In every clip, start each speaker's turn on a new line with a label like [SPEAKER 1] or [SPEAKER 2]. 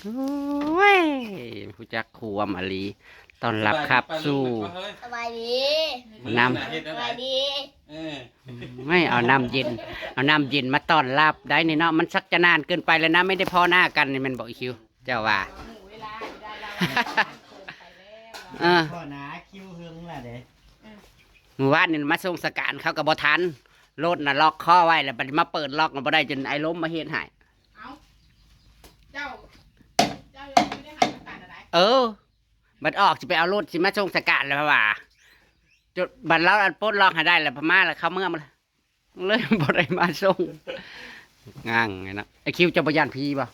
[SPEAKER 1] โอ้ยผู้จักครัวมาลีตอนรับครับสู่
[SPEAKER 2] สบายดี
[SPEAKER 1] น้
[SPEAKER 2] สบายดี
[SPEAKER 1] ำไม่เอาน้ำเย็นเอาน้ำเย็นมาต้อนรับได้นี่เนาะมันสักจะนานเกินไปแล้วนะไม่ได้พอหน้ากันนี่มันบอกอีคิวเจ้าว่า
[SPEAKER 3] พ่อนาคิวหึงล่ะเด้
[SPEAKER 1] เมื่อวานนี่มาส่งสการเขากับบ่ทันรถน่ะล็อกข้อไว้แล้วบัดนี้มาเปิดล็อกมันบ่ได้จนไอ้ล้มมาเฮ็ดให้
[SPEAKER 2] เจ้ายังไม่ได้หาประกันอะไร
[SPEAKER 1] บัดออกสิไปเอารถสิมาส่งสการแล้วว่าจุดบัดเราอันปลดล็อกให้ได้แล้วพม่าแล้วเข้าเมืองมาเลยบ่ได้มาส่งง่างไงนะไอ้คิวจะบ่ย่านพี่บ่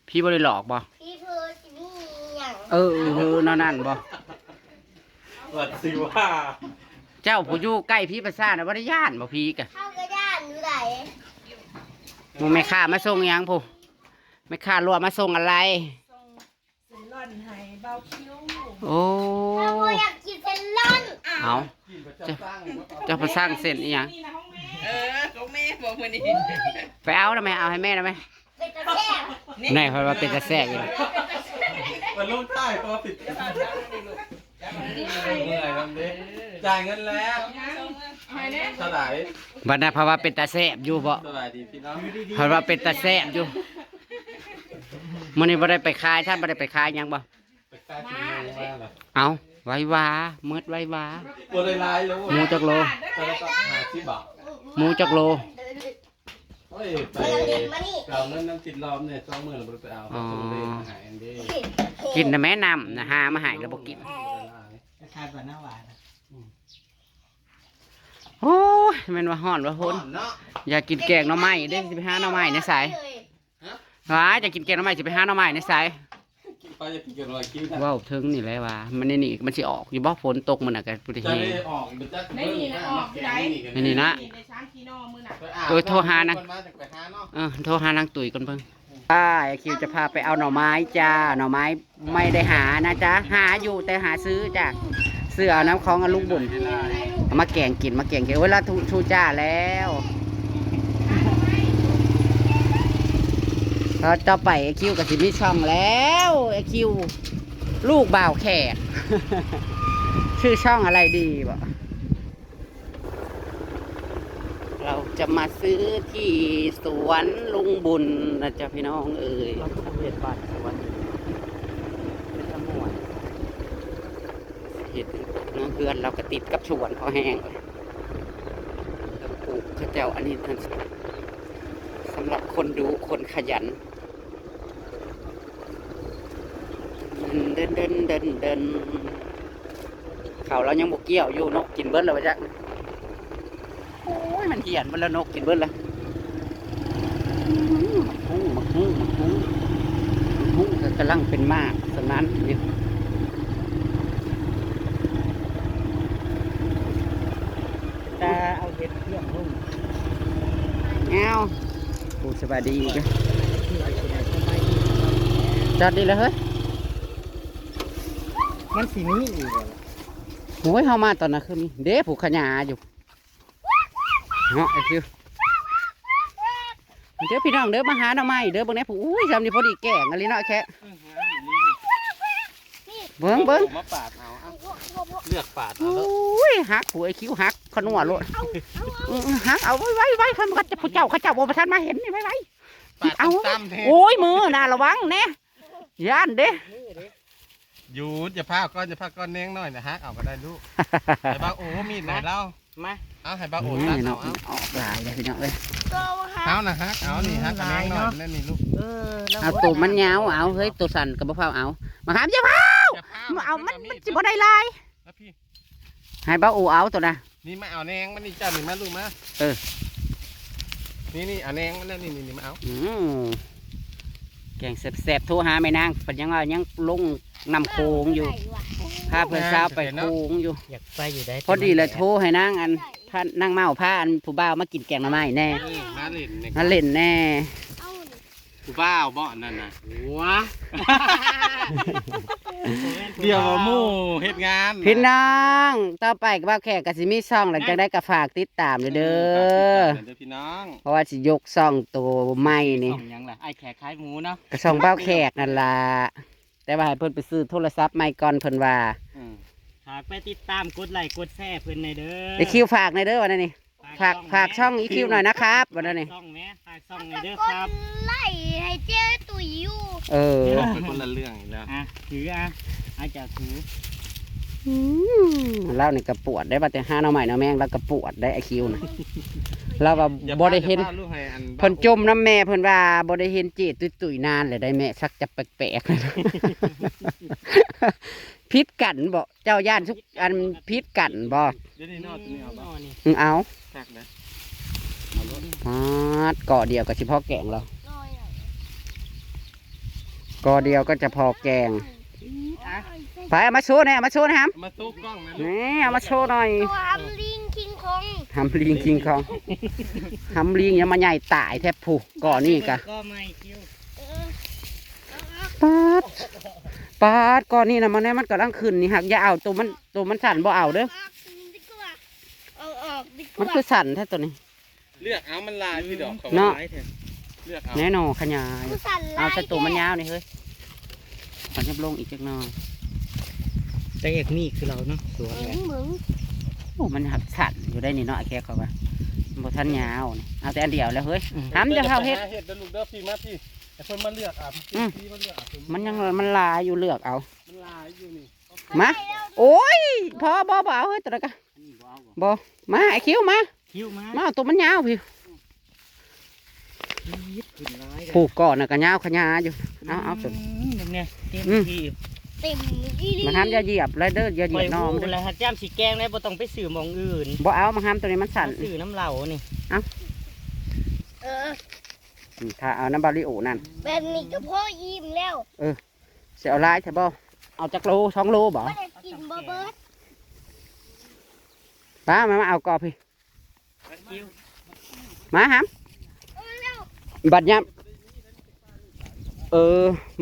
[SPEAKER 1] พี่บ่ได้หลอกบ่
[SPEAKER 2] พี่เพื่อจะมีอย่าง
[SPEAKER 1] นั่นบ่
[SPEAKER 4] วัดสิว่า
[SPEAKER 1] เจ้าผู้อยู่ใกล้พี่ประสาทน่ะบ่ได้ย่านบ่พี่กะ
[SPEAKER 2] เข้ากระด้านอยู่ไหน
[SPEAKER 1] มึงไม่ค่ามาส่งยังผู้ไม่ค่ารัวมาส่งอะไร
[SPEAKER 5] ส่งร่อนให้เบาคิ้ว
[SPEAKER 1] โอ้
[SPEAKER 2] ถ้าพ่ออยากกินเซนล่อน
[SPEAKER 1] เอาเจ้าไปสร้างเส้นอีหยัง
[SPEAKER 5] ของแม่บอกมื้อนี้
[SPEAKER 1] ไปเอาได้ไหมเอาให้แม่ได้ไหม
[SPEAKER 2] เป็นตะแคง
[SPEAKER 1] แน่เพราะว่าเป็นตะแทรกอยู่
[SPEAKER 4] มันลงใต้เพราะว่าปิดเมื่อยมันดิจ่ายเงินแล้วเท่าไหร่
[SPEAKER 1] บัดนั้นเพราะว่าเป็นตะแทรกอยู่บ่
[SPEAKER 4] เท่าไหร่ดีพี่น้อง
[SPEAKER 1] เพราะว่าเป็นตะแทรกอยู่มื้อนี้บ่ได้ไปขายท่านบ่ได้ไปขายหยังบ่
[SPEAKER 4] ไปใต้ถึงเมืองมาเหรอ
[SPEAKER 1] เอาไว้วามืดไว้วา
[SPEAKER 4] บัวลายลายแล้ว
[SPEAKER 1] หมูจักโล
[SPEAKER 4] แต่ละก็หาที่บอก
[SPEAKER 1] หมูจักโล
[SPEAKER 4] เฮ้ยไปเอาเงินน้ำติดล้อมเนี่ย20,000เราไปเอาเขาเลยมาหาเองดิ
[SPEAKER 1] กินแต่แม่น้ำนะหามาให้แล้วบ่กิน
[SPEAKER 3] คาดว่าน้าหวาน
[SPEAKER 1] โอ้ยแม่นว่าฮ้อนว่าฮ้น
[SPEAKER 4] เนาะ
[SPEAKER 1] อยากกินแกงหน่อไม้เด้สิไปหาหน่อไม้ในสายว้าจะกินแกงหน่อไม้สิไปหาหน่อไม้ในสาย
[SPEAKER 4] ไปจะกินกันรอยคิ้วนะ
[SPEAKER 1] ว้าวถึงนี่แหละว่ามันนี่มันสิออกอยู่บ่ฝนตกมันน่ะก็บ่ได้
[SPEAKER 4] จะ
[SPEAKER 1] เฮ็
[SPEAKER 4] ได้
[SPEAKER 1] ด
[SPEAKER 4] ออกเป็นจัก
[SPEAKER 5] ได้นี่นะออกที่ไหน
[SPEAKER 1] นี่นะ
[SPEAKER 5] ในช้างขี้นอมื้อน่ะ
[SPEAKER 1] โดยโทรหานะ
[SPEAKER 4] มาจากไปหาเนาะ
[SPEAKER 1] โทรหานางตุ๋ยก่อนเพิ่งไอ้คิวจะพาไปเอาหน่อไม้จ้าหน่อไม้ไม่ได้หานะจ๊ะหาอยู่แต่หาซื้อจ้ะซื้อเอาน้ำของอลุงบุญเอามาแกงกินเวลาทูจ้าแล้วพอต่อไปไอ้คิวกับสิมีช่องแล้วไอ้คิวลูกบ่าวแขก ชื่อช่องอะไรดีบ่เราจะมาซื้อที่สวนลุงบุญนะจ๊ะพี่น้องเอ๋ย
[SPEAKER 3] เราทำเห็ดบาดสวนเป็นตะมวน
[SPEAKER 1] เห็ดน้ำเพื่อนเราก็ติดกับสวนเขาแห้งเลยแล้วปลูกข้าวเจ้าอันนี้ท่านสำหรับคนดูคนขยันเดินเขาเรายังบกเกี่ยวอยู่นกกินเบิ้ลเลยวะจ๊ะโอ้ยมันเหี่ยนมันแล้วนกกินเบิ้ลละมักหุ้งก็กำลังเป็นมากสนั้นนี่ตาเอาเห็ดเที่ยงลุ่มเงาปูสบายดีจ้ะจอดดีแล้วเฮ้ย
[SPEAKER 3] มันสีนี้อีกเหรอ
[SPEAKER 1] โอ้ยเข้ามาตอนนั้นคือมีเด้ผูกขยาอยู่เนาะไอ้คิวเดี๋ยวพี่น้องเด้อมาหาหน่อไม้เด้อบางแน่ผูอุ้ยจำนี่พอดีแก่งอะไรเนาะแค่เบิ้ง
[SPEAKER 4] มาปาดเอาเลือกปาดเอา
[SPEAKER 1] อุ้ยหักผูไอ้คิวหักขนวดเลยหักเอาไว้เขาจะผู้เจ้าโอ้ประธานมาเห็นนี่ไว้เอาโอ้ยมือน่าระวังแน่ย่านเด้
[SPEAKER 4] หยุดอย่าพาก้อนแนงหน่อยนะฮะเอาก็ได้ลูกให้บ้าโอ้มีดไหนเล่า
[SPEAKER 3] มา
[SPEAKER 4] เอาให้บ้าโอ้ตัดเอา
[SPEAKER 1] ออกหลายเลยพี่น้องเลย
[SPEAKER 4] เอานะฮะเอานี่ฮะแนงหน่อยนั่นนี่ลูก
[SPEAKER 1] เอาตัวมันยาวเอาเฮ้ยตัวสั่นกับมะพร้าวเอามาหามเจ้าเผาเอามันจะบ่ได้ลาย
[SPEAKER 4] แล้วพี่
[SPEAKER 1] ให้บ้าอูเอาตัวนะ
[SPEAKER 4] นี่มาเอาแนงมันนี่จ้านี่มาลูกมานี่เอาแนงมันนี่มาเอา
[SPEAKER 1] แกงแซ่บๆโทรหาแม่นางเป็นยังว่ายังลงนำโค้งอยู่พาเพื่อนสาวไปโค้งอยู่
[SPEAKER 3] อยากไปอยู่ได้
[SPEAKER 1] พอดีเลยโทรให้นางอันพานางเมาพาอันผู้บ่าวมากินแกงหน่อไม้แน่
[SPEAKER 4] มาเล่นเนี่ย
[SPEAKER 1] มาเล่นแน่
[SPEAKER 4] ผู้บ้าวบ่นั่นน่ะหัว เดี๋ยวหมู่เฮ็ดงาน
[SPEAKER 1] พี่น้องต่อไปก็บ่าวแขกก็สิมีช่องหลังจากได้ก็ฝากติดตามเด้อ
[SPEAKER 4] เดี๋ยวพี่น้อง
[SPEAKER 1] เพราะว่าสิยกช่องตัวใหม่นี่
[SPEAKER 3] ส่งหยังล่ะไอ้แขกขายหมูเนาะ
[SPEAKER 1] ก็ช่องบ่าวแขกนั่นล่ะแต่ว่าให้เพิ่นไปซื้อโทรศัพท์ใหม่ก่อนเพิ่นว่า
[SPEAKER 3] ฝากไปติดตามกดไลค์กดแชร์เพิ่นในอยเด้อ
[SPEAKER 1] ไอ้คิวฝากหน่อยเด้อวันนี้ฝากช่องอีคิวหน่อยนะครับวันนี้
[SPEAKER 3] ช่องแม่ฝากช่องในอยเด้อครับ
[SPEAKER 2] ไล่ให้เจ้ตุ๋ยอยู่
[SPEAKER 1] เออ
[SPEAKER 4] เป็นคนละเรื่องอีกแล้ว
[SPEAKER 3] ถืออาจจะถือ
[SPEAKER 1] เล่านี่กระปวดได้ป่ะแต่ห้าหน่อใหม่หน่อแมงแล้วกระปวดได้ไอคิวนะเราว่าบ่ได้เห็นเพิ่นจมน้ำแม่เพิ่นว่าบ่ได้เห็นเจตุยๆนานเลยได้แม่สักจะแปลกๆ พิษกันบ่เจ้าย่านทุกอันพิษกันบ่
[SPEAKER 4] เดี๋ยวนี้นอดนี่เอาบ้าง
[SPEAKER 1] เอา
[SPEAKER 4] แทกนะ
[SPEAKER 1] เกาะเดียวก็สิพอแกงเรา
[SPEAKER 2] น้อยหน่อย
[SPEAKER 1] เกาะเดียวก็จะพอแกงไปเอามาโชว์หน่อยเอามาโชว์หนะครับ
[SPEAKER 4] มาตู้กล้องนะ
[SPEAKER 1] นี่เอามาโชว์หน่อย
[SPEAKER 2] ตัวทำลิงคิงคอง
[SPEAKER 1] ทำลิงคิงคองทำลิงยังมาใหญ่ตายแทบผูกเกาะนี่กะ
[SPEAKER 3] ก็ไม่คิว
[SPEAKER 1] ปาดปาดก่อนนี่นะมันแน่มันกำลังขึ้นนี่หักอย่าเอาตัวมันสั่นบ่เอาเด้อ
[SPEAKER 2] ดีกว่าเอาออกดีก
[SPEAKER 1] มัน
[SPEAKER 2] ว่า
[SPEAKER 1] คือสั่นแท้ตัวนี้
[SPEAKER 4] เลือกเอามันลายพี่ดอกของ
[SPEAKER 1] เนาะ
[SPEAKER 4] เลือกเอา
[SPEAKER 1] แน่นอนขยาย
[SPEAKER 2] ผู้สั่น
[SPEAKER 1] เอา
[SPEAKER 2] ไล่
[SPEAKER 1] แต่ตัวมันยาวนี่เฮ้ยมันจะลงอีกจักหน่อย
[SPEAKER 3] แต่เอกนี่คือเราเนาะสวย
[SPEAKER 2] เหมือน
[SPEAKER 1] โอ้มันหักสั่นอยู่ได้นี่เนาะไอ้แค่เขาว่ามันบ่ทันยาวนี่เอาแต่อันเดียวแล้วเฮ้ยทำจะเข้าเฮ็ด
[SPEAKER 4] เฮ็ดเด้อลูกเด้อพี่มาพี่ไอ้เพิ่นมาเลือกอ่ะพี่มาเลือกอ่ะ
[SPEAKER 1] มันยังมันลายอยู่เลือกเอา
[SPEAKER 4] มันลายอยู่นี่
[SPEAKER 1] มาโอ้ยพอบ่เอาเฮ้ยตัวละกะบ่มาไอ้คิวมา
[SPEAKER 3] คิวมา
[SPEAKER 1] มาเอาตัวมันยาวพี่
[SPEAKER 3] ยิบขึ้นร้าย
[SPEAKER 1] ผูกก่อนน่ะก็ยาวขยายอยู่เอาตัว
[SPEAKER 3] เนี่ยเต็มที่
[SPEAKER 2] เต็มอีหลี
[SPEAKER 1] มาห้ามอย่าเหยียบไรเด้ออย่าเหยียบน้อง
[SPEAKER 3] เล
[SPEAKER 1] เด้อย
[SPEAKER 3] ฮัดจ้ามสีแกงได้บ่ต้องไปสื่อมองอื่น
[SPEAKER 1] บ่เอามาห้ามตัวนี้มันสั่น
[SPEAKER 3] สื่อน้ำเหล่านี่
[SPEAKER 2] เออ
[SPEAKER 1] ถ้าเอาน้ำบาริโอนั่น
[SPEAKER 2] แบบนี้ก็พ่ออิ่มแล้ว
[SPEAKER 1] เสียเอาลายใช่บ่เอาจักโล2 โลบ่
[SPEAKER 2] ไม่ได้กินบ่เบิด
[SPEAKER 1] ป้ามาเอากอบพี่มาห้าม
[SPEAKER 2] เออแล้ว
[SPEAKER 1] บัดยับ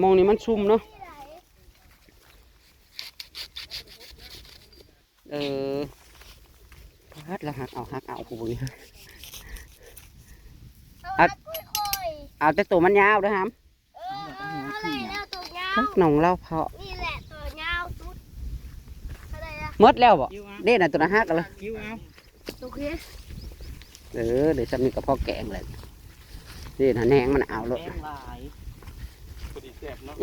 [SPEAKER 1] มองนี่มันชุ่มเนาะ
[SPEAKER 2] ที่ไหน
[SPEAKER 1] พัดแล้วหักเอากูบ่นี่
[SPEAKER 2] เอาค่อย
[SPEAKER 1] เอาแต่ตัวมันยาวเด้อห้าม
[SPEAKER 2] ๆอะไรแล้วตัวยาว
[SPEAKER 1] จักหนองเล่าเพาะ
[SPEAKER 2] นี่แหละตัวยาวสุดอะไรอะ
[SPEAKER 1] หมดแล้วบ่
[SPEAKER 3] คิวเอา
[SPEAKER 1] เด้น่ะตัวน่ะหักกันเลย
[SPEAKER 3] คิวเอา
[SPEAKER 2] โอเค
[SPEAKER 1] เดี๋ยวจะมีกับพ่อแกงเลยเด้น่ะแหนงมันเอาเลย
[SPEAKER 3] แกงลาย
[SPEAKER 4] พอดีแซ่บเนาะ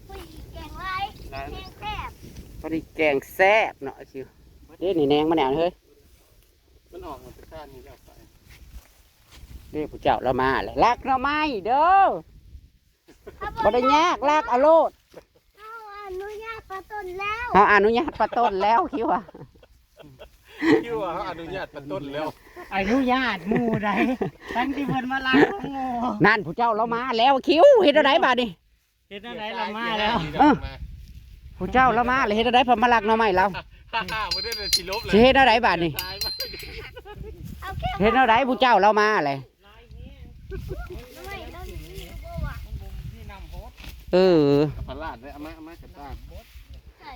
[SPEAKER 2] ผู้หญิงแกงไร
[SPEAKER 4] ลาย
[SPEAKER 2] แกงแซ่บ
[SPEAKER 1] พอดีแกงแซ่บเนาะคิวเด้นี่แหนงมันเอาเฮ้ย
[SPEAKER 4] มันออกมาเป็นก้านนี้แล้วไป
[SPEAKER 1] เด้ผู้เจ้าเรามาเลยลักเราไม่เด้อบ่ได้ยากลักเอาโลด
[SPEAKER 2] เอาอนุญาตประต้นแล้ว
[SPEAKER 1] เขาอนุญาตประต้นแล้วคิวอ่ะ
[SPEAKER 4] คิวอ่ะเขาอนุญาตเป็นต้นแล้ว
[SPEAKER 3] อนุญาตหมู่ใดตั้งที่เพิ่นมาล้างของโง่
[SPEAKER 1] นั่นผู้เจ้าเรามาแล้วคิวเฮ็ดอะไรบาดนี่
[SPEAKER 3] เฮ็ดอะไรเรามาแล้ว
[SPEAKER 1] ผู้เจ้าเรามาเลยเฮ็ดอะไรพอมาลักเราไม่เรา
[SPEAKER 4] ไม่ได้เลยชิลบเลย
[SPEAKER 1] สิเฮ็ดอะไรบาดนี่
[SPEAKER 2] เอาแค่
[SPEAKER 1] เฮ็ดอะไรผู้เจ้าเรามาเลย
[SPEAKER 2] ไม่ต้องมีบ่วะ
[SPEAKER 4] พลาดเลยเอามาจับตา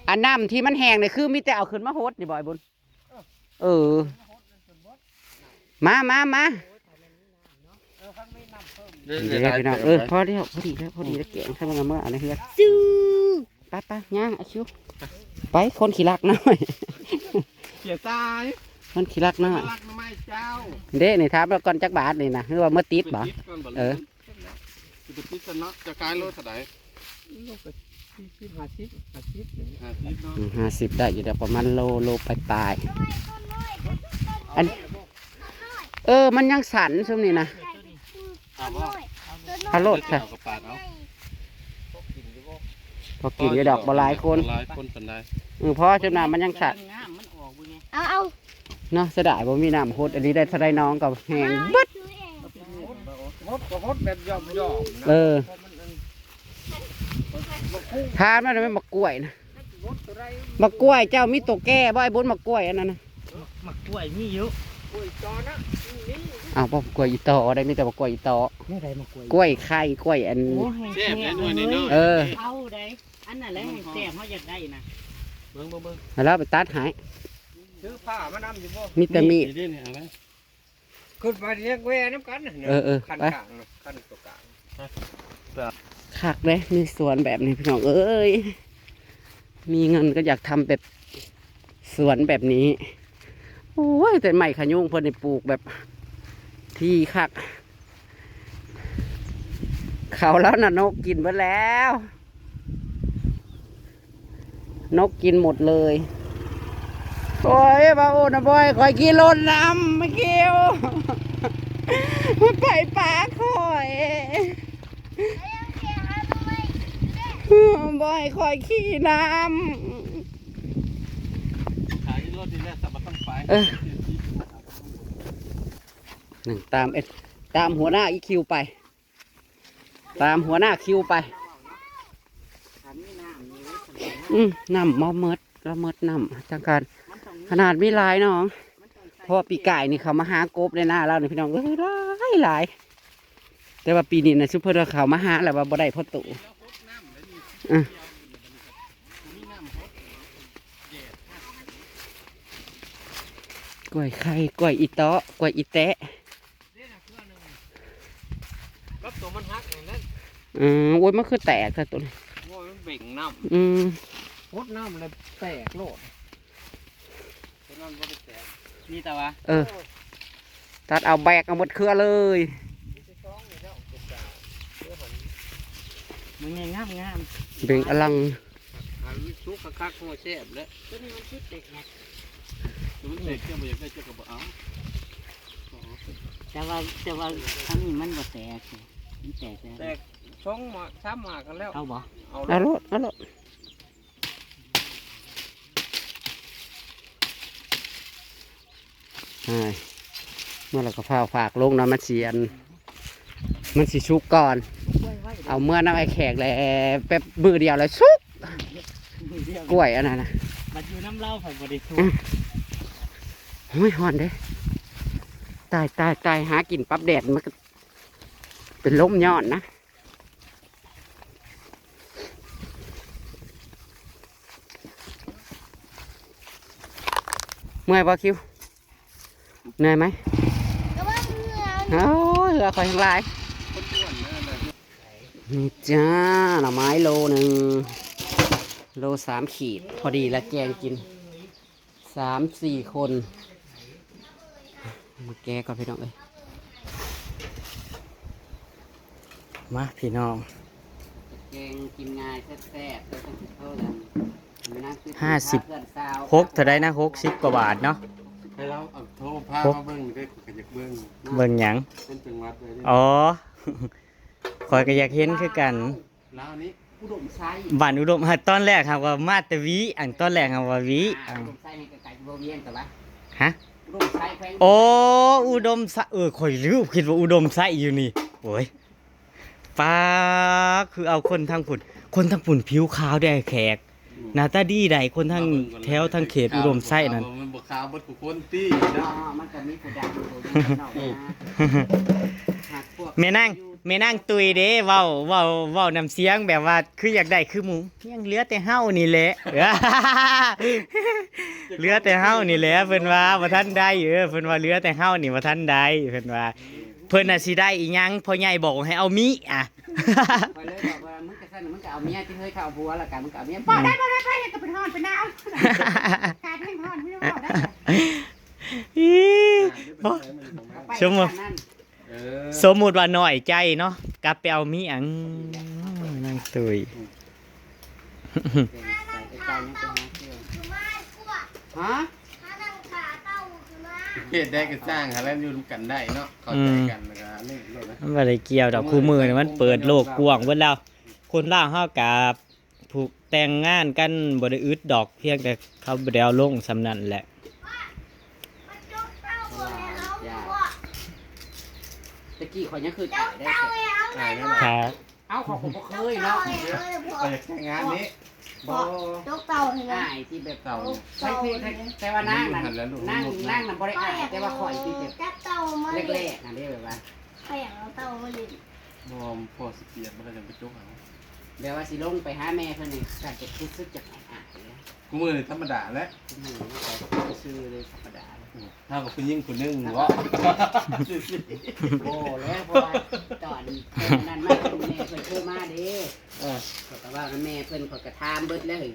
[SPEAKER 1] อันน้ำที่มันแห้งนี่คือมีแต่เอาขึ้นมาโฮดนี่บ่อยบุญมาเดี๋ยวพี่น้องพอดีแล้วเก่งถ้ามันเมื่ออะไรเฮือ
[SPEAKER 2] ซื้อ
[SPEAKER 1] ไปย่างอาชิวไปคนขี้รักหน่อย
[SPEAKER 4] เสียตาย
[SPEAKER 1] คนขี้รักหน่อย
[SPEAKER 4] รักไม่เจ้า
[SPEAKER 1] เด้นี่ถามแล้วก่อนจักบาทนี่นะคือว่าเมื่อติดบ่
[SPEAKER 4] จะติดกันเนาะจะกลายโลเท่าไหร่
[SPEAKER 1] 50ได้อยู่เดี๋ยวประมาณโลไปปลายอันมันยังสั่นซุ่มนี่นะ ฮัลโหลจ้ะ
[SPEAKER 4] เอากระปาดเอา
[SPEAKER 1] พอกินอยู่ดอกบ่หลายคน
[SPEAKER 4] หลายคนสันได้
[SPEAKER 1] พอจุดน้ำมันยังสั่น
[SPEAKER 3] มันออกบ่ไง
[SPEAKER 2] เอา
[SPEAKER 1] เนาะเสียดายบ่มีน้ำโคตรอันนี้ได้ถ้าได้น้องกับแหงบึด
[SPEAKER 2] ซื้อเอง
[SPEAKER 4] ฮดก็ฮดแบบย่อม
[SPEAKER 1] ทานมันไม่มากล้วยนะมากล้วยเจ้ามีตัวแก่บ่ไอ้บุญมากล้วยอันนั้นนะ
[SPEAKER 3] มักกล้วยมีอยู่
[SPEAKER 1] อ้าวบ่กล้วยอีตอได้มีแต่บ่กล้วยอีตอ
[SPEAKER 3] นี่ใดมักกล้วย
[SPEAKER 1] กล้วยไข่กล้วยอัน
[SPEAKER 3] โอ้ย
[SPEAKER 4] แซ่บแน่นอนนี่เนาะ
[SPEAKER 1] เออ
[SPEAKER 3] เอาได้ อันนั้นแหละแซ่บเขาอยากได้นะ
[SPEAKER 4] เบิ่ง
[SPEAKER 1] แล้วไปตัดหาย
[SPEAKER 3] ซื้อผ้ามานำอยู่บ่
[SPEAKER 1] มีแต่มีด
[SPEAKER 4] นี่เอาไหม
[SPEAKER 3] ขึ้นไปเรียกแว่น้ำกัน คัน
[SPEAKER 1] ไป
[SPEAKER 3] กลางคันตัวกลาง
[SPEAKER 1] คักเลยมีสวนแบบนี้พี่น้องเอ้ยมีเงินก็อยากทำแบบสวนแบบนี้โอ้ยแต่ใหม่ขยุงเพิ่นได้ปลูกแบบที่คักเขาแล้วน่ะนกกินไปแล้ว นกกินหมดเลยโอ้ยบ้าโอ้นะบอยคอยกินรถน้ำไม่เกี่ยวไปป่าคอยบอยคอยขี่น้
[SPEAKER 4] ขายรถดีแล้วสับปะต้องไป
[SPEAKER 1] ำหนึ่งตามหัวหน้าอีคิวไป ตามหัวหน้าคิวไปน้ำมอเมิดละเมิดน้ำจังการขนาดมีหลายน้องเพราะว่าปีไก่นี่เขามาหากบในหน้าเราเนี่ยพี่น้องหลายแต่ว่าปีนี้นะซุปเปอร์เขามาหาแหละว่าบ่ได้พ่อตู่กล้วยไข่กล้วยอีเตาะกล้วยอีแตะ
[SPEAKER 3] รับตัวมันฮักอย่างนั้น
[SPEAKER 1] โอ้ยมันคือแตกแต่ตัวนี้
[SPEAKER 3] โอ้ยมันเบ่งน้
[SPEAKER 1] ำ
[SPEAKER 3] ำพดน้ำเลยแตกโลดตัวนั้นบ่ได้แตกนี่แต่ว่า
[SPEAKER 1] ตัดเอาแบกเอาหมดเครือเลย
[SPEAKER 3] มันงาม
[SPEAKER 1] เบ่งอลัง
[SPEAKER 3] อันชุกคักหัวแซ่บแล้วตัวนี้มันชุดเด็กไง
[SPEAKER 4] มันเด็กเจ้าบ่อยากได้เจ้าก็บ่เอา
[SPEAKER 3] แต่ว่าครั้งนี้มันบ่แตกมันแตกแตกช่องมาซ้ำมากันแล้วเอาบ่เอา
[SPEAKER 1] เอาโลดเมื่อเราก็ฝากลงนะมันเสียนมันสิชุกก่อน เอาเมื่อน้ำไอแขกเลยแป๊บมือเดียวเลยชุกกล้วยอันนั้นนะ
[SPEAKER 3] มันอยู่น้ำเล่าผ่านบริสุท
[SPEAKER 1] โอ้ยหอนเด้ตายหากินปั๊บแดดมันก็เป็นล้มยอดนะเมื่อยปะคิวเหนื่อยไหมโอ้ยเหลือคอยทั้งหลายนี่จ้าหน่อไม้โลหนึ่งโล3 ขีดพอดีแล้วแกงกิน3-4 คนมาแกก่อนพี่น้องเอ้ยมาพี่น้องแกงกินง่ายแซ่บๆแล้วต้องเท่านั้น
[SPEAKER 6] 56เท่าไดนะ60กว่าบาทเนาะ
[SPEAKER 4] ให้เราเอาโทรพามาเบิ่งได้ก็อยากเบิ่ง
[SPEAKER 6] เบิ่งหยัง
[SPEAKER 4] เป็นจังหวัดเลย
[SPEAKER 6] อ๋อคอยก็อยากเห็นคือกัน
[SPEAKER 4] ลาวนี้
[SPEAKER 1] อุดมไซ
[SPEAKER 6] บ้านอุดมตอนแรกครับว่ามาแต่วิอันตอนแรกครับว่าวิ
[SPEAKER 1] อุดมไซนี่ก็ไก่โบเวียนแต่ว่า
[SPEAKER 6] ฮะ
[SPEAKER 1] อุดมไซแพง
[SPEAKER 6] โอ้อุดมไสข่อยลืมคิดว่าอุดมไสอยู่นี่โอ้ยป้าคือเอาคนทางฝุ่นผิวขาวได้แขกหน้าตาดีได้คนทางแถวทางเขตอุดมไสนั่น
[SPEAKER 4] มันบ่ขาวบ่ทุกคนตี้
[SPEAKER 1] อ๋อ
[SPEAKER 4] นะ
[SPEAKER 1] มันก็มีผู้ดังโบเวียนนอกนะหากพวก
[SPEAKER 6] แม่นั่งตุยเด้เว้าน้ำเสียงแบบว่าคืออยากได้คือหมูยังเหลือแต่เฮานี่แหละ เหลือแต่เฮานี่แหละเพิ่นว่าบ่ทันได้เพิ่นว่าเหลือแต่เฮานี่บ่ทันได้เพิ่นว่าเพิ่นน่ะสิได้อีหยังพ่อใหญ่บอกให้เอามิอ่ะ
[SPEAKER 1] ไปเลยบอกว่ามึงก็สั่นมึงก็เอาเมียที่เคยเข้าผัวแล้วกันมึงก็เอาเมียบ่ได้ก็เป็นฮอนเป็นหนาวกลายเป็นฮอนไม่รู้ได้
[SPEAKER 6] สมมุติ สมมุติว่าน้อยใจเนาะกลับไปเอามิอังนั่งตุย
[SPEAKER 1] ฮะ
[SPEAKER 4] เฮ็ดได้ก็สร้างหาแล้วอยู่กันได้เนาะเข้าใจกันแล้วก็นี่โลดนะ
[SPEAKER 6] มันบ่ได้เกี่ยวดอกคู่มือนี่มันเปิดโลกกว้างเบิดแล้ว คนลาวเฮากับผูกแต่งงานกันบ่ได้อึดดอกเพียงแต่เขาบ่ได้เอาลงสำนั้นแหละ
[SPEAKER 1] ตะกี้ข่อยยังคือไก่ได้แต่
[SPEAKER 4] นั่นแหละ
[SPEAKER 6] ครับ
[SPEAKER 1] เอ้าของผมบ่เคยเนาะ
[SPEAKER 4] ไปแต่งงานนี้
[SPEAKER 1] บ่
[SPEAKER 2] ยกเต่าเห็นไหม
[SPEAKER 1] อ้ายที่แบบเก่าใช่คือแต่ว่านางนั่นนั่งน่ะบ่ได้อ้ายแต่ว่าข่อยที่แบบ
[SPEAKER 2] จับเต่ามา
[SPEAKER 1] แรกๆน่ะเด้แบบว่า
[SPEAKER 2] ใครอยากเอาเต่ามาเล่น
[SPEAKER 4] บ่พอสิเกียดบ่ได้จังไปจกเอา
[SPEAKER 1] เดี๋ยวว่าสิลงไปหาแม่เพิ่นนี่ก็จะคิดซึกจากอ่ะ
[SPEAKER 4] กูมือนี่ธรรมดาแล้ว
[SPEAKER 1] หนูไปซื้อเลยธรรมดาเลย
[SPEAKER 4] ถ้ากับคุณยิ่งคุณนึงว่า
[SPEAKER 1] โอ้แล้วเพราะว่าตอนนั้นมาเพิ่นแม่เพิ่นโทรมาเด้เขาก็ว่าแม่เพิ่นเขาก็ถามเบิดเลย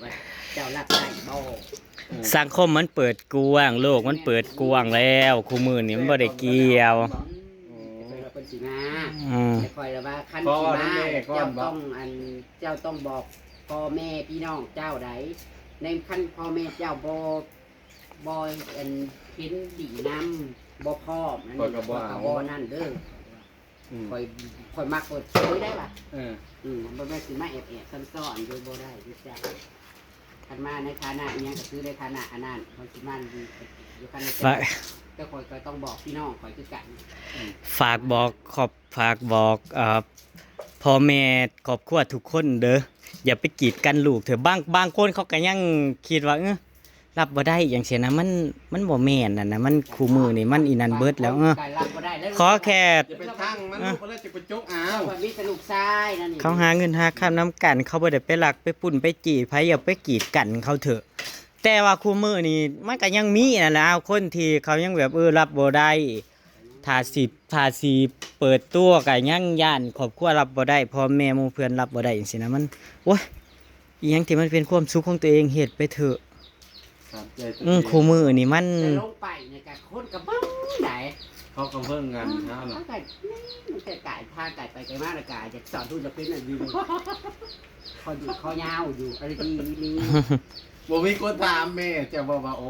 [SPEAKER 1] ว่าเจ้ารับได้บ่
[SPEAKER 6] สังคมมันเปิดกว้างโลกมันเปิดกว้างแล้วคู่มือนี่มันบ่ได้เกี่ยว
[SPEAKER 1] เป็นสีมา
[SPEAKER 6] อืม
[SPEAKER 1] คอยแล้วว่าขั้นสีมาเจ้าต้องเจ้าต้องบอกพ่อแม่พี่น้องเจ้าใดในขั้นพ่อแม่เจ้าบ่อันเห็นดีน้ำบ่พ่อนั่นบ่นั่นเด้อคอยมักเปิดเผยได้ป่ะบ่แม่นสิมาแอบซ่อนๆอยู่บ่ได้รู้จักคันมาในฐานะอิหยังก็คือในฐานะอันนั้นคอยสิมาอยู่คันนี้แต่คอยก็ต้องบอกพี่น้องคอยคือกัน
[SPEAKER 6] ฝากบอกพ่อแม่ครอบครัวทุกคนเด้ออย่าไปกีดกันลูกเถอะบางคนเขาก็ยังคิดว่ารับบ่ได้อย่างเช่นนะมันบ่แม่นนะมันคู่มือนี่มันอีนันเบิดแล้วขอแค่
[SPEAKER 4] จะไปทั้งมันลูกแล้วจะไปจกอ้าว
[SPEAKER 1] มีสนุกทรายนั่นนี่
[SPEAKER 6] เขาหาเงินหาค่าน้ำกันเขาบ่ได้ไปลักไปปุ่นไปจีบไผอย่าไปกีดกันเขาเถอะแต่ว่าคู่มือนี่มันก็ยังมีนั่นแหละคนที่เขายังแบบรับบ่ได้ถ้าสิเปิดตัวก็ยังย่านครอบครัวรับบ่ได้พ่อแม่หมู่เพื่อนรับบ่ได้จังซี่นะมันโอ้ยอีหยังที่มันเป็นความสุขของตัวเองเฮ็ดไปเถอะคู่มือนี่มัน
[SPEAKER 1] จะลงไปเนี่ยกับคนกับบ้างไหน
[SPEAKER 4] เขาก็เพิ่งงานเช้าเนาะ
[SPEAKER 1] ถ้าไก่มันจะไก่ทางไก่ไปไก่มากเลยไก่จะสอนทุนจะเป็นอะไรอยู่คอยาวอยู่อะไรดีมี
[SPEAKER 4] บ่มีคนถามแม่จะบอกว่าโอ้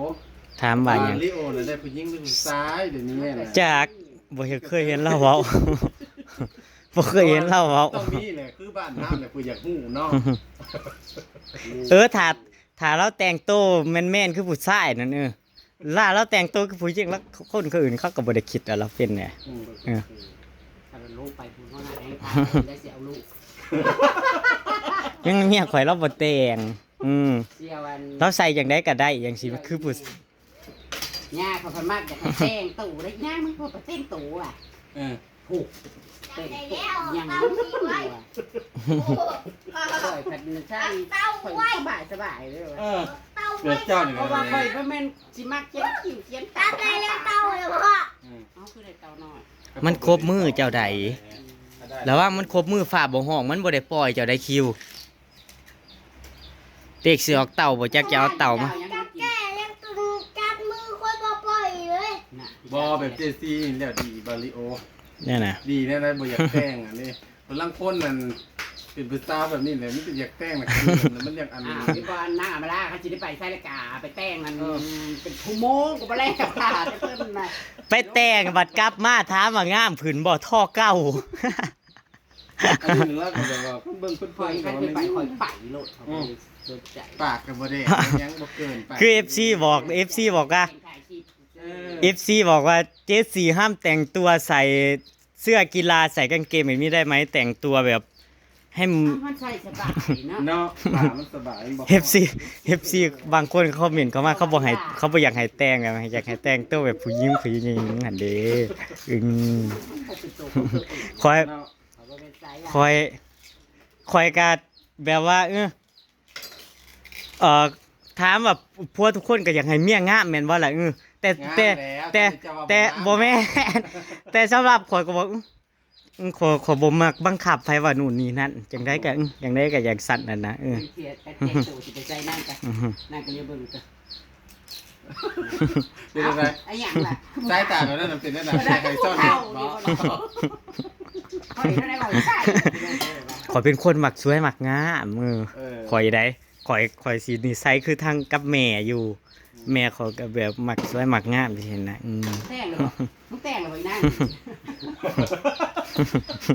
[SPEAKER 6] ถามว่าหยัง
[SPEAKER 4] ลิโอน่ะได้ผู้หญิงหรือผู้ชายเดี๋ยวนี้น่ะ
[SPEAKER 6] จากบ่เคยเห็นเราเว้า บ่เคยเห็นเราเว้า
[SPEAKER 4] ต้องมีแหละคือบ้านเฮาเนี่ยผู้อยากฮู้เนาะ
[SPEAKER 6] ถ้าเราแต่งตัวแม่นๆคือผู้ชายนั่นล่าเราแต่งตัวคือผู้หญิงแล้วคนอื่นเขาก็บ่ได้คิดว่าเราเป็นเนี่ย
[SPEAKER 1] ถ้าเราลงไปคุณพ่อหน้าแดงได้เสียเอาลูก
[SPEAKER 6] ยังเมียข่อยเราบ่แต่ง
[SPEAKER 1] เสียวัน
[SPEAKER 6] เราใส่จังได๋ก็ได้จังซี่คือผู้
[SPEAKER 1] ย่าเขาพมากจะแต้งตู่ได้ย่ามึงพอไปเต้นตู่อ่ะผูกเต้นตู่ยังไม่อ่ะคอยผัดใช่คอยสบายเลยว่ะ
[SPEAKER 4] เดี๋ยวเจ้านี่
[SPEAKER 1] เพราะว่าคอยก็แม่นสิมากเขียนคิ้วเขียนตาได้แล้วเต่าเลยพ่อเอาคือได้เต่าน้อย
[SPEAKER 6] มันครบมือเจ้าใดแล้วว่ามันครบมือฝ่าบ่ห้องมันบ่ได้ปล่อยเจ้าได้คิวเต็กสิออกเต่าบ่จักจะเอาเต่ามา
[SPEAKER 2] แก่ยังตึงจับมือคนบ่ปล่อยเลย
[SPEAKER 4] บ่แบบเจซี่แล้วดีบาริโอ
[SPEAKER 6] เนี่ยน่ะ
[SPEAKER 4] ดีแน่ๆบ่อยากแต่งอันนี้คนลังคนนั่นเป็นผู้สาวแบบนี้แหละมันจะอยากแต่งน่ะคือมันอยากอันนี้
[SPEAKER 1] พี่บอลนั่งมาล่าเขาจะได้ไปใส่ละกาไปแต่งมันเป็นชั่วโมงก็ไปแล้วค่ะจะเพิ่มมา
[SPEAKER 6] ไปแต่งบัดกลับมาถามว่างามผืนบ่ท่อเก่า
[SPEAKER 4] อันนี้นึงแล้วก็แบบว่าเบิ่งเพิ่น
[SPEAKER 1] คอยกันไปคอยไปโลดเขาไปสนใจ
[SPEAKER 4] ปากก็บ่ได้ยังบ่เกินไป
[SPEAKER 6] คือ FC บอกว่า FC บอกว่าเจสซี่ห้ามแต่งตัวใส่เสื้อกีฬาใส่กางเกงแบบนี้ได้ไหมแต่งตัวแบบให้
[SPEAKER 1] มันใส่สบายเนาะ
[SPEAKER 4] เนาะปากมันสบายบ่
[SPEAKER 6] FC บางคนเขาคอมเมนต์เขามาเขาบ่อยากให้แต่งอะอยากให้แต่งตัวแบบผู้หญิงหั่นเด้คอยก็แบบว่าถามว่าผัวทุกคนก็อยากให้เมียงามแม่นบ่ล่ะแต่บ่แม่นแต่สำหรับข่อยก็บอกขอบ่มักบังคับไผว่านู่นนี่นั่นจังได๋ก็อยากสั่นนั่นนะ
[SPEAKER 1] เสียแต่เจ็บตัวสิไปใส่นั่นกันนั่นก็เรียกเบิ่งกัน
[SPEAKER 4] เป็นอะไร
[SPEAKER 1] ไอ้หยังล่ะ
[SPEAKER 4] สายตาเรานั่นเป็นนั่นน่ะใครซ่อนบ่
[SPEAKER 1] เขาเห็นอะไรบ่ใส่
[SPEAKER 6] ข่อยเป็นคนมักสวยมักงามข่อยได้ข่อยสินิสัยคือทางกับแม่อยู่แม่เขาก็แบบมักสวยมักงามเห็นนะ
[SPEAKER 1] แต่งเลยมึงแต่งเลยไว้นั่ง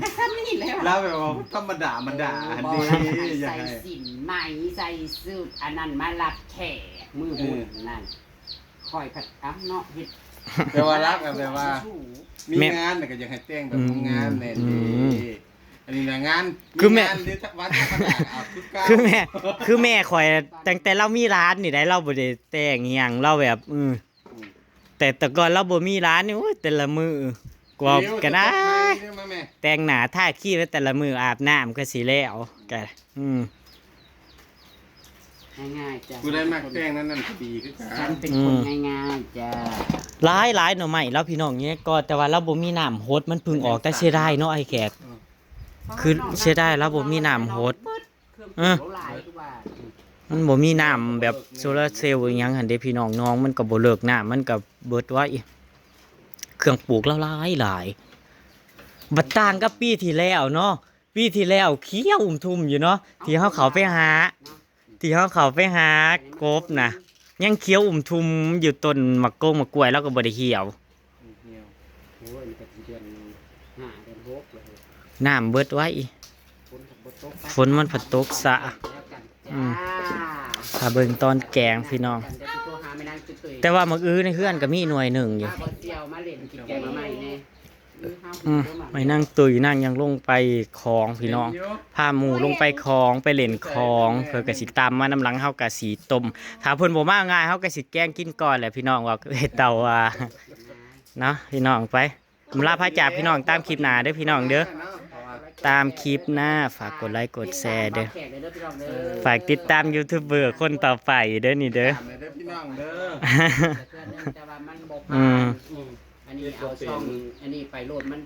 [SPEAKER 1] ก็ซ้ำนี่แล้ว
[SPEAKER 4] แล้วแบบว่าธรรมดามันด่าดียัง
[SPEAKER 1] ใส่
[SPEAKER 4] ไง
[SPEAKER 1] สินไหมใส่สูทอันนั้นมารับแขกมือบุญนั่นคอยผัดอ้ำเนาะเฮ็ด
[SPEAKER 4] แปลว่ารักแปลว่ามีงานก็อยากให้แต่งแบบงานแน่ดีอันนี้นะงานคือแม่วัดธรรมดาเอา
[SPEAKER 6] คือแม่ข่อยตั้งแต่เรามีร้านนี่ได้เราบ่ได้แต่งหยังเราแบบแต่ก่อนเราบ่มีร้านนี่โอ้ยแต่ละมื้อกว่ากันได้
[SPEAKER 4] มาแม่
[SPEAKER 6] แต่งหน้าท่าขี้ไว้แต่ละมืออาบน้ำก็สิแล้วแก
[SPEAKER 1] ง่ายๆจ้ะ
[SPEAKER 4] กูได้มักแต่งนั่นดีคือกั
[SPEAKER 1] ฉัน
[SPEAKER 4] น
[SPEAKER 1] เป็นคนง่ายๆจ้ะ
[SPEAKER 6] หลายหน่อไม้แล้วพี่น้องเนี่ยก็แต่ว่าเราบ่มีน้ำโฮดมันเพึ่งออกแต่เสียดายเนาะไอ้แขก คือเสียดายแล้วบ่มีน้ำโฮด
[SPEAKER 1] เครื่องปรุงหลายทุกว่า
[SPEAKER 6] มันบ่มีน้ำแบบโซลาร์เซลล์อหยังหั่นเด้พี่น้องน้องมันก็บ่เลิกน้ำมันก็เบิดไว้เครื่องปลูกแล้วหลายบัดต่างกับปีที่แล้วเนาะปีที่แล้วเขียวทุ่มอยู่เนาะที่เฮาเขาไปหากบน่ะยังเขียวทุ่มอยู่ต้นมะกงมะกล้วยแล้วก็บ่ได้เหี่ยว
[SPEAKER 1] โอ้ยมันก็สิเดือน5เดือน6เลย
[SPEAKER 6] น้ำเบิดไว้ ฝนมันฝนตกสะ อืม ถ้าเบิ่งตอนแกงพี่น้อง แต่ว่ามื้ออื่นในเฮือนก็มีหน่วยหนึ่งอยู่ ไปนั่งตุยนั่งยังลงไปคลองพี่น้องพาหมู่ลงไปคลองไปเล่นคลองเพื่อกสิตามมาน้ำหลังเฮากะสีต้มถ้าเพิ่นบ่มาง่ายเฮากะสิแกล้งกินก่อนแหละพี่น้องว่าเฮ็ดเตาว่าเนาะพี่น้องไปกำลาพระจากพี่น้องตามคลิปหน้าเด้อพี่น้องเด้อตามคลิปหน้าฝากกดไลค์กดแชร์เด้อฝากติดตามยูทูบเบอร์คนต่อไปเด้อนี่เด้อ
[SPEAKER 4] พี่น้องเด้อ
[SPEAKER 1] อันนี้เอาช่องอันนี้ไปโหลดมัน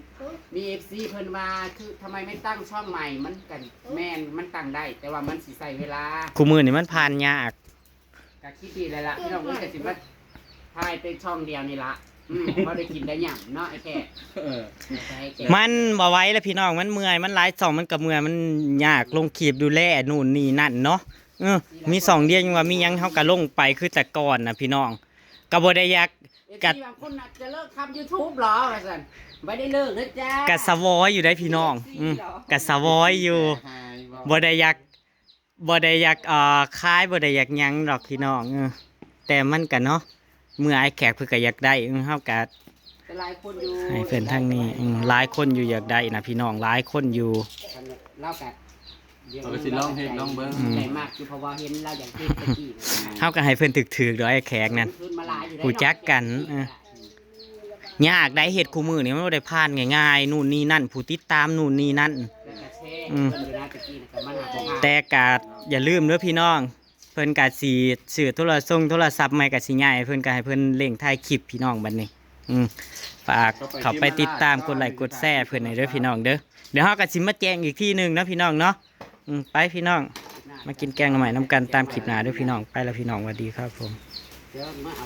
[SPEAKER 1] มี FC เพิ่นมาคือทำไมไม่ตั้งช่องใหม่มันกันแม่นมันตั้งได้ แต่ว่ามันสิใส่เวลา
[SPEAKER 6] คู่มือนี่มันผ่านยาก
[SPEAKER 1] ก็คิดดีเลยล่ะพี่น้องเอ้ยก็สิว่าถ่ายเป็นช่องเดียวนี่ล่ะบ่ได้กินได้หยังเนาะไอ้แค่
[SPEAKER 6] มันบ่ไหว้แล้วพี่น้องมันเมื่อยมันหลายสองมันก็เมื่อยมันยากลงคลิปดูแลนู่นนี่นั่นเนาะมีสองเดือนยังว่ามีหยังเฮาก็ลงไปคือแต่ก่อนน่ะพี่น้องก็บ่ได้อยาก
[SPEAKER 1] กัดบางคนน่ะจะเลิกทำ YouTube เหรอว่าซั่นไม่ได้เลิกนะจ้า
[SPEAKER 6] กัดสะวอยอยู่ได้พี่น้องกัดสะวอยอยู่บ่ได้อยากคายบ่ได้อยากหยังดอกพี่น้องแต่มันก็เนาะเมื่อไอ้แขกเพิ่นก็อยากได้เฮาก็
[SPEAKER 1] หลายคนอยู่
[SPEAKER 6] ให้เพิ่นทางนี้หลายคนอยู่อยากได้นะพี่น้องหลายคนอยู่
[SPEAKER 1] เล่ากัน
[SPEAKER 4] เอาไปสิลองเฮ็ดลองเบิ่ง
[SPEAKER 1] ใจมากคือเพราะว่าเห็นเราอย่างที่ตะกี้
[SPEAKER 6] เฮาก็ให้เพิ่นถึกๆดอกไอ้แขกนั่น รู้จักกันยากได้เฮ็ดคู่มือนี่มันบ่ได้ผ่านง่ายๆนู่นนี่นั่นผู้ติดตามนู่นนี่นั่นแต่ก็อย่าลืมเด้อพี่น้องเพิ่นก็สิซื้อโทรศัพท์ใหม่ก็สิย้ายเพิ่นก็ให้เพิ่นเร่งถ่ายคลิปพี่น้องบัดนี้ฝากเข้าไปติดตามกดไลค์กดแชร์เพิ่นให้เด้อพี่น้องเด้อเดี๋ยวเฮาก็สิมาแจ้งอีกทีนึงนะพี่น้องเนาะไปพี่น้องมากินแกงหน่อไม้น้ำกันตามคลิปหน้าเด้อพี่น้องไปแล้วพี่น้องสวัสดีครับผม
[SPEAKER 1] เดี๋ยวมาเอา